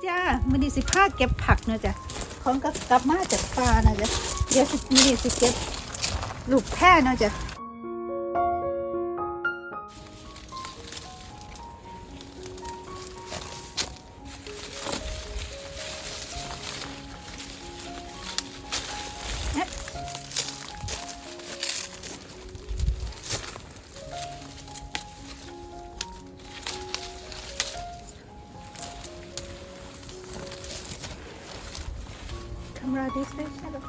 จ้ามื้อนี้สิพาเก็บผักเนาะจ้ะของก็กลับมาจากป่านะจ้ะเดี๋ยวมื้อนี้สิเก็บลูกแพร่เนาะจ้ะCamera this way, shadow.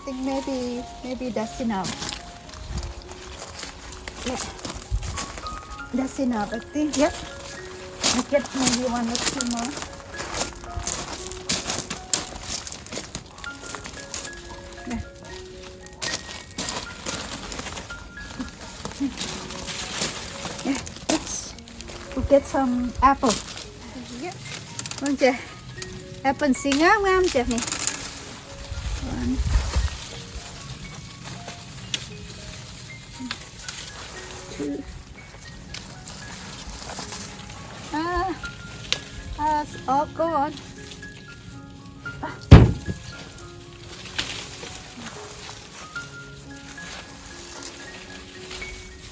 I think maybe that's enough. Yeah, that's enough. I think. Yep. I get maybe one or two more. Yeah. Yeah. We'll get some apple. Yeah. มันจะแอปเปิลสีงามๆจ้ะนี่ one. Oh, go on.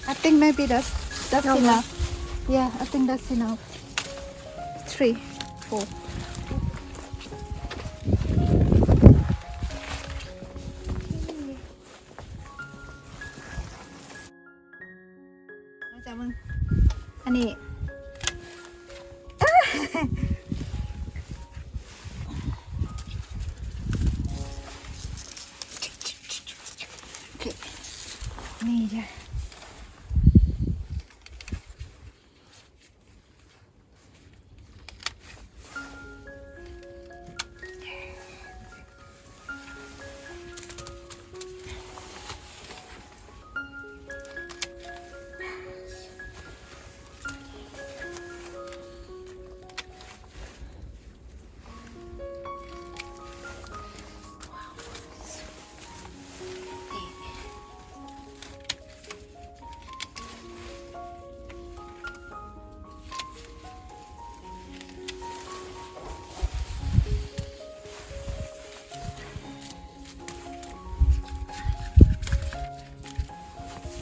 I think maybe that's enough. Yeah, I think that's enough. 3, 4. Ani. Okay. Ni je.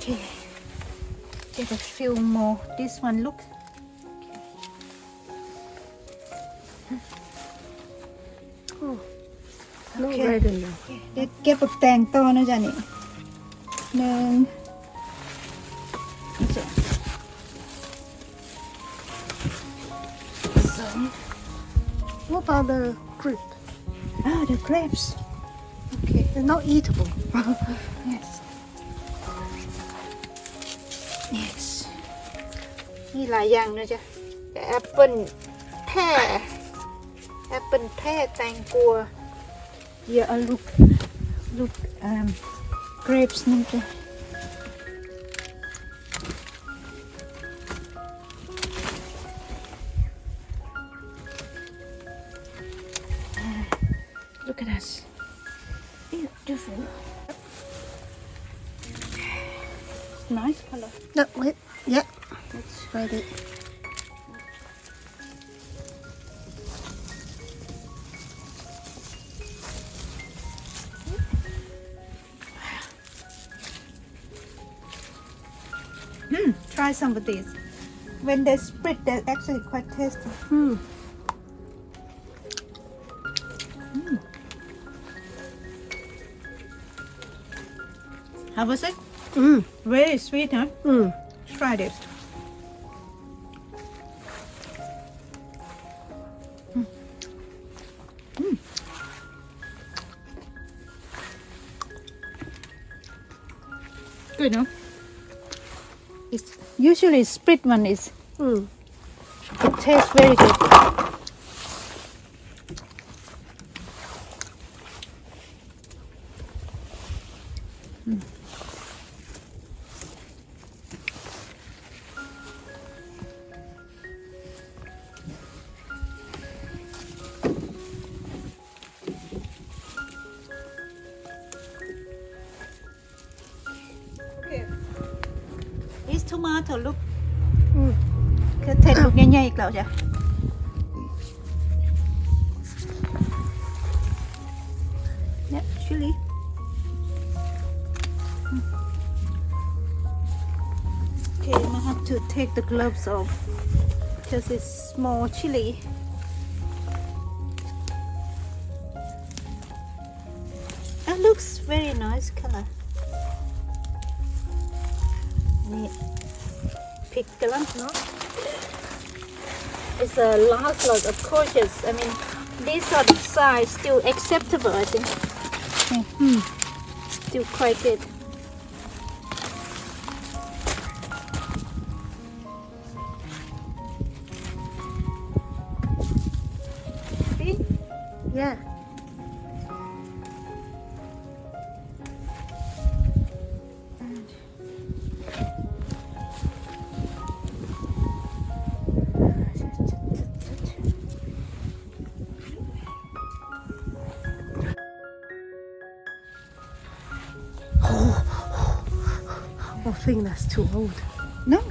Okay, get a few more. This one, look. Oh, not red enough. เดี๋ยวเก็บปักแตงต่อนะจ๊ะนี่หนึ่งสอง What about the fruit? the grapes. Okay, They're not eatable. yes. Yes. มีหลายอย่างนะจ๊ะแต่แอปเปิ้ลแท่แตงกวาเยอะลูกgrapes นี่จ้ะLook at us. Beautiful. Nice color. No, wait. Yeah, that's ready. Try some of these. When they split, they're actually quite tasty. How was it? Very sweet, huh? Try this. Good, no? It's usually split one is. It tastes very good. This tomato look อืม คือเทศลูกใหญ่ๆอีกแล้วจ้ะ Yeah, chili. Okay, I'm gonna have to take the gloves off because it's more chili. That looks very nice color. Neat. Pick the lump, no? It's a last lot of courses. I mean, this sort of size still acceptable, I think. Still quite good. See? yeah I think that's too old. No,